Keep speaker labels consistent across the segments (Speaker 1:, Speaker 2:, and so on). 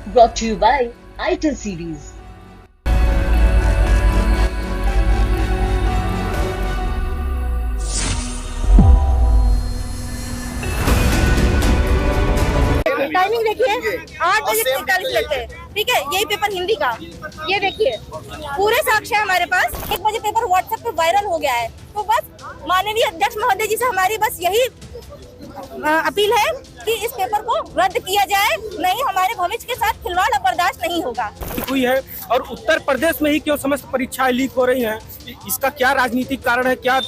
Speaker 1: brought to you by ITIL series.
Speaker 2: Timing देखिए 8:43 पे, ठीक है। यही पेपर हिंदी का, ये देखिए पूरे साक्ष्य है हमारे पास। 1 बजे पेपर व्हाट्सएप पे वायरल हो गया है। तो बस माननीय अध्यक्ष महोदय जी से हमारी बस यही अपील है कि इस पेपर को रद्द किया जाए, नहीं हमारे भविष्य के साथ खिलवाड़ बर्दाश्त नहीं होगा।
Speaker 3: हुई है और उत्तर प्रदेश में ही क्यों समस्त परीक्षाएं लीक हो रही हैं, इसका क्या राजनीतिक कारण है, क्या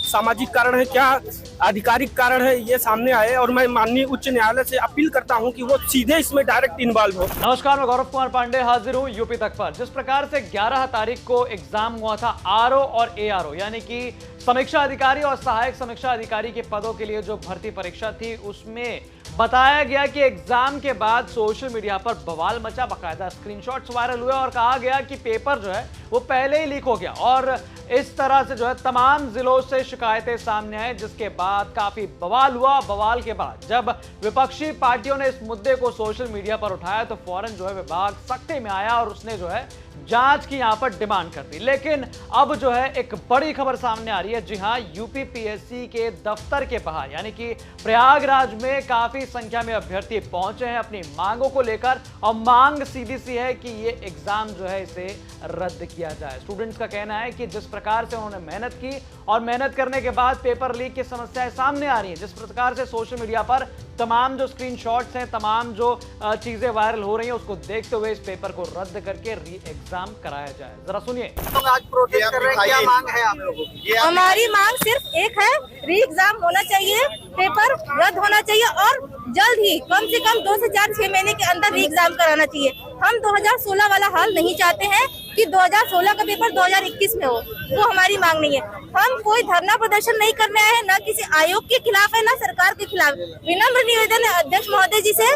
Speaker 3: सामाजिक कारण है, क्या आधिकारिक कारण है, ये सामने आए। और मैं माननीय उच्च न्यायालय से अपील करता हूं कि वो सीधे इसमें डायरेक्ट इन्वॉल्व हो।
Speaker 4: नमस्कार, मैं गौरव कुमार पांडे हाजिर हूं यूपी तक पर। जिस प्रकार से 11 तारीख को एग्जाम हुआ था आरओ और एआरओ यानी कि समीक्षा अधिकारी और सहायक समीक्षा अधिकारी के पदों के लिए जो भर्ती परीक्षा थी, उसमें बताया गया कि एग्जाम के बाद सोशल मीडिया पर बवाल मचा, बाकायदा स्क्रीनशॉट्स वायरल हुए और कहा गया कि पेपर जो है वो पहले ही लीक हो गया। और इस तरह से जो है तमाम जिलों से शिकायतें सामने आई, जिसके बाद काफी बवाल हुआ। बवाल के बाद जब विपक्षी पार्टियों ने इस मुद्दे को सोशल मीडिया पर उठाया तो फौरन जो है विभाग सख्ती में आया और उसने जो है जांच की यहां पर डिमांड कर दी। लेकिन अब जो है एक बड़ी खबर सामने आ रही है। जी हां, यूपी पीएससी के दफ्तर के बाहर यानी कि प्रयागराज में काफी संख्या में अभ्यर्थी पहुंचे हैं अपनी मांगों को लेकर, और मांग सीधी सी है कि ये एग्जाम जो है इसे रद्द किया जाए। स्टूडेंट्स का कहना है कि जिस प्रकार से उन्होंने मेहनत की और मेहनत करने के बाद पेपर लीक की समस्याएं सामने आ रही हैं, जिस प्रकार से सोशल मीडिया पर तमाम जो स्क्रीनशॉट्स हैं, तमाम जो चीजें वायरल हो रही हैं, उसको देखते हुए इस पेपर को रद्द करके री एग्जाम कराया जाए। जरा सुनिए।
Speaker 5: लोग आज प्रोटेस्ट कर रहे हैं, क्या मांग है आप लोगों की?
Speaker 2: हमारी मांग सिर्फ एक है, री एग्जाम होना चाहिए, पेपर रद्द होना चाहिए और जल्द ही कम से कम 2 से 6 महीने के अंदर री एग्जाम कराना चाहिए। हम 2016 वाला हाल नहीं चाहते हैं कि 2016 का पेपर 2021 में हो, वो हमारी मांग नहीं है। हम कोई धरना प्रदर्शन नहीं करने आए हैं, न किसी आयोग के खिलाफ है, न सरकार के खिलाफ। विनम्र निवेदन है अध्यक्ष महोदय जी से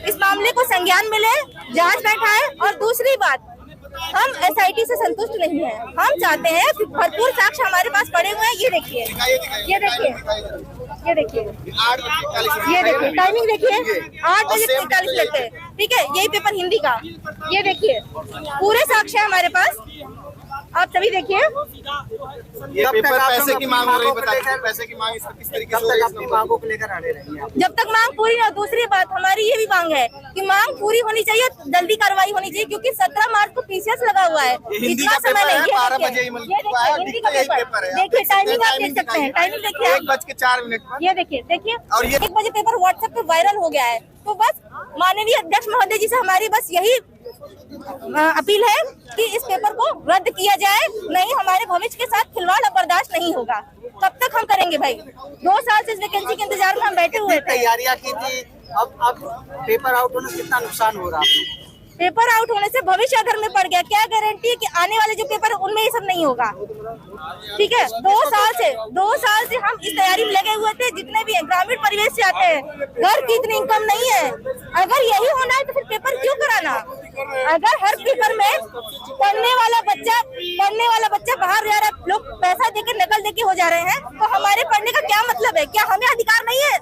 Speaker 2: इस मामले को संज्ञान में ले, जांच बैठाए। और दूसरी बात, हम एसआईटी से संतुष्ट नहीं हैं। हम चाहते हैं कि भरपूर साक्ष्य हमारे पास पड़े हुए हैं। ये देखिए, ये देखिए, ये देखिए, ये देखिए टाइमिंग देखिए 8:43 पे, ठीक है। यही पेपर हिंदी का, ये देखिए पूरे साक्ष्य है हमारे पास, आप सभी देखिए।
Speaker 5: ये पेपर पैसे की मांग हो रही है, पैसे की मांग किस तरीके से अपनी मांगों को लेकर अड़े रहेंगे आप?
Speaker 2: जब तक मांग पूरी ना। दूसरी बात, हमारी ये भी मांग है कि मांग पूरी होनी चाहिए, जल्दी कार्रवाई होनी चाहिए, क्योंकि 17 मार्च को पीसीएस लगा हुआ है। इतना समय नहीं।
Speaker 5: 12 बजे
Speaker 2: हिंदी का पेपर देखिए, टाइमिंग आप देख सकते हैं, टाइमिंग देखिए
Speaker 5: 1:04
Speaker 2: ये देखिए, देखिए
Speaker 5: और ये
Speaker 2: 1 बजे पेपर व्हाट्सएप पे वायरल हो गया है। तो बस माननीय अध्यक्ष महोदय जी से हमारी बस यही अपील है कि इस पेपर को रद्द किया जाए, नहीं हमारे भविष्य के साथ खिलवाड़ बर्दाश्त नहीं होगा। कब तक हम करेंगे भाई? 2 साल से इस वैकेंसी के इंतजार में हम बैठे हुए थे।
Speaker 5: तैयारियां की थी, अब पेपर आउट होने से कितना नुकसान हो रहा है?
Speaker 2: पेपर आउट होने से भविष्य अगर में पड़ गया, क्या गारंटी है कि आने वाले जो पेपर है उनमें ये सब नहीं होगा? ठीक है, 2 साल से हम इस तैयारी में लगे हुए थे। जितने भी ग्रामीण परिवेश से आते हैं, घर की इतनी इनकम नहीं है। अगर यही होना है तो फिर पेपर क्यों कराना? अगर हर पेपर में पढ़ने वाला बच्चा बाहर जा रहा है, लोग पैसा देके नकल देके हो जा रहे हैं, तो हमारे पढ़ने का क्या मतलब है? क्या हमें अधिकार नहीं है?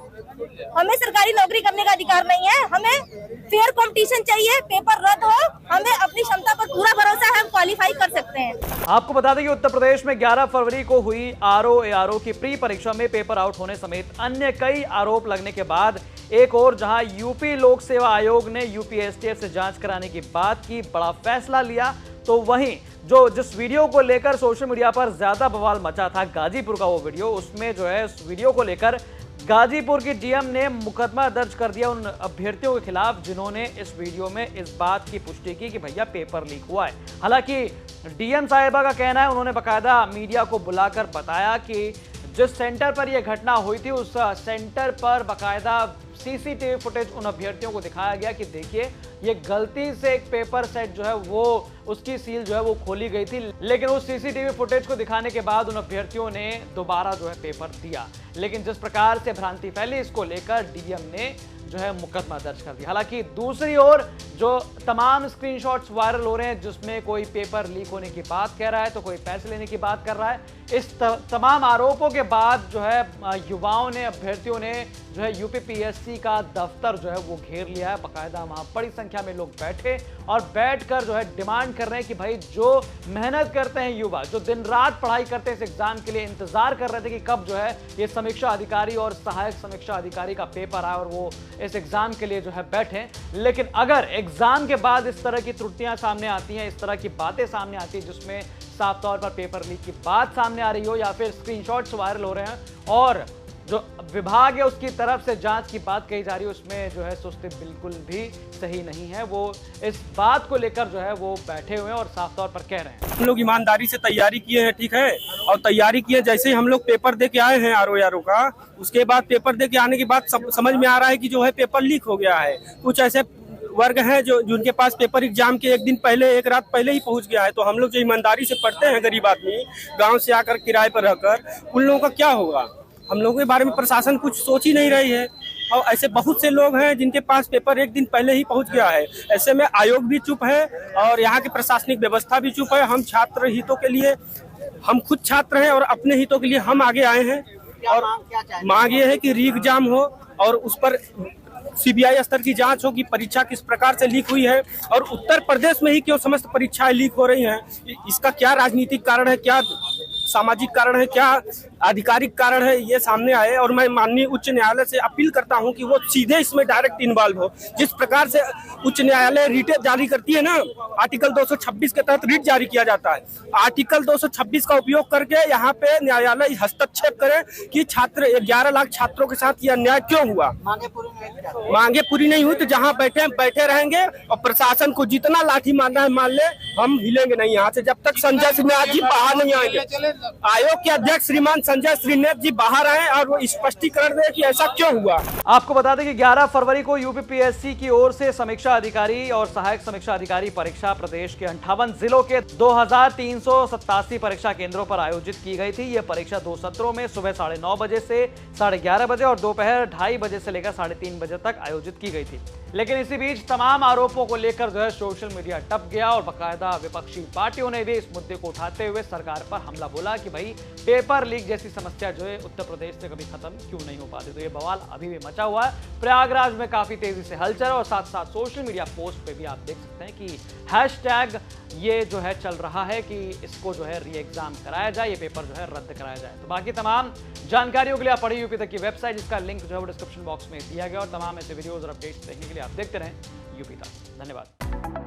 Speaker 2: हमें सरकारी नौकरी करने का अधिकार नहीं है? हमें फेयर कंपटीशन चाहिए, पेपर रद्द हो, हमें अपनी क्षमता पर पूरा भरोसा है, हम क्वालिफाई कर सकते हैं।
Speaker 4: आपको बता दें कि उत्तर प्रदेश में 11 फरवरी को हुई आरओ एआरओ की प्री परीक्षा में पेपर आउट होने समेत अन्य कई आरोप लगने के बाद एक और जहां यूपी लोक सेवा आयोग ने यूपीएससीएफ से जांच कराने की बात की, बड़ा फैसला लिया, तो वहीं जिस वीडियो को लेकर सोशल मीडिया पर ज्यादा बवाल मचा था, गाजीपुर का वो वीडियो, उसमें जो है उस वीडियो को लेकर गाजीपुर की डीएम ने मुकदमा दर्ज कर दिया उन अभ्यर्थियों के खिलाफ जिन्होंने इस वीडियो में इस बात की पुष्टि की कि भैया पेपर लीक हुआ है। हालांकि डीएम साहिबा का कहना है, उन्होंने बकायदा मीडिया को बुलाकर बताया कि जिस सेंटर पर यह घटना हुई थी उस सेंटर पर बकायदा सीसीटीवी फुटेज उन अभ्यर्थियों को दिखाया गया कि देखिए ये गलती से एक पेपर सेट जो है वो उसकी सील जो है वो खोली गई थी, लेकिन उस सीसीटीवी फुटेज को दिखाने के बाद उन अभ्यर्थियों ने दोबारा जो है पेपर दिया। लेकिन जिस प्रकार से भ्रांति फैली, इसको लेकर डीएम ने जो है मुकदमा दर्ज कर दिया। हालांकि दूसरी ओर जो तमाम स्क्रीनशॉट्स वायरल हो रहे हैं जिसमें कोई पेपर लीक होने की बात कह रहा है तो कोई पैसे लेने की बात कर रहा है, इस तमाम आरोपों के बाद जो है युवाओं ने, अभ्यर्थियों ने जो है यूपीपीएससी का दफ्तर जो है वो घेर लिया है। बाकायदा वहां बड़ी संख्या में लोग बैठे और बैठकर जो है डिमांड कर रहे हैं कि भाई जो मेहनत करते हैं युवा, जो दिन रात पढ़ाई करते हैं इस एग्जाम के लिए, इंतजार कर रहे थे कि कब जो है ये समीक्षा अधिकारी और सहायक समीक्षा अधिकारी का पेपर आए और वो इस एग्जाम के लिए जो है बैठे। लेकिन अगर एग्जाम के बाद इस तरह की त्रुटियां सामने आती हैं, इस तरह की बातें सामने आती हैं जिसमें साफ तौर पर पेपर लीक की बात सामने आ रही हो या फिर स्क्रीनशॉट्स वायरल हो रहे हैं और जो विभाग है उसकी तरफ से जांच की बात कही जा रही है, उसमें जो है सुस्ती बिल्कुल भी सही नहीं है। वो इस बात को लेकर जो है वो बैठे हुए हैं और साफ तौर पर कह रहे हैं
Speaker 3: हम लोग ईमानदारी से तैयारी किए हैं, ठीक है, और तैयारी किए जैसे ही हम लोग पेपर दे के आए हैं आरओ का, उसके बाद पेपर दे के आने के बाद समझ में आ रहा है कि जो है पेपर लीक हो गया है। कुछ ऐसे वर्ग हैं जो जिनके पास पेपर एग्जाम के एक दिन पहले, एक रात पहले ही पहुंच गया है। तो हम लोग जो ईमानदारी से पढ़ते हैं, गरीब आदमी गांव से आकर किराए पर रहकर, उन लोगों का क्या होगा? हम लोगों के बारे में प्रशासन कुछ सोच ही नहीं रही है। और ऐसे बहुत से लोग हैं जिनके पास पेपर एक दिन पहले ही पहुंच गया है। ऐसे में आयोग भी चुप है और यहाँ की प्रशासनिक व्यवस्था भी चुप है। हम छात्र हितों के लिए, हम खुद छात्र हैं और अपने हितों के लिए हम आगे आए हैं और मांग ये है कि री एग्जाम हो और उस पर सीबीआई स्तर की जांच हो कि परीक्षा किस प्रकार से लीक हुई है और उत्तर प्रदेश में ही क्यों समस्त परीक्षाएं लीक हो रही हैं। इसका क्या राजनीतिक कारण है, क्या सामाजिक कारण है, क्या आधिकारिक कारण है, ये सामने आए। और मैं माननीय उच्च न्यायालय से अपील करता हूं कि वो सीधे इसमें डायरेक्ट इन्वॉल्व हो। जिस प्रकार से उच्च न्यायालय रीटें जारी करती है ना, आर्टिकल 226 के तहत रीट जारी किया जाता है, आर्टिकल 226 का उपयोग करके यहाँ पे न्यायालय हस्तक्षेप करे कि छात्र 11 लाख छात्रों के साथ यह अन्याय क्यों हुआ। मांगे पूरी नहीं हुई तो जहाँ बैठे रहेंगे और प्रशासन को जितना लाठी मारना है मान ले, हम हिलेंगे नहीं यहाँ से जब तक संजय सिन्हा जी बाहर नहीं आएंगे। आयोग के अध्यक्ष श्रीमान संजय श्रीनेत जी बाहर आए और वो स्पष्टीकरण दें कि ऐसा क्यों हुआ।
Speaker 4: आपको बता दें कि 11 फरवरी को यूपीपीएससी की ओर से समीक्षा अधिकारी और सहायक समीक्षा अधिकारी परीक्षा प्रदेश के 58 जिलों के 2387 परीक्षा केंद्रों पर आयोजित की गई थी। यह परीक्षा 2 सत्रों में सुबह 9:30 बजे से 11:30 बजे और दोपहर 2:30 बजे से लेकर 3:30 बजे तक आयोजित की गई थी। लेकिन इसी बीच तमाम आरोपों को लेकर जो है सोशल मीडिया टप गया और बाकायदा विपक्षी पार्टियों ने भी इस मुद्दे को उठाते हुए सरकार पर हमला बोला कि भाई पेपर लीक जैसी समस्या जो है उत्तर प्रदेश से कभी खत्म क्यों नहीं हो पाती। तो ये बवाल अभी भी मचा हुआ है। प्रयागराज में काफी तेजी से हलचल और साथ साथ सोशल मीडिया पोस्ट पे भी आप देख सकते हैं कि हैशटैग ये जो है चल रहा है कि इसको जो है री एग्जाम कराया जाए, ये पेपर जो है रद्द कराया जाए। तो बाकी तमाम जानकारियों के लिए आप पढ़िए यूपी तक की वेबसाइट, जिसका लिंक जो है वो डिस्क्रिप्शन बॉक्स में दिया गया और तमाम ऐसे वीडियोज और अपडेट्स देखने के लिए आप देखते रहें यूपी तक। धन्यवाद।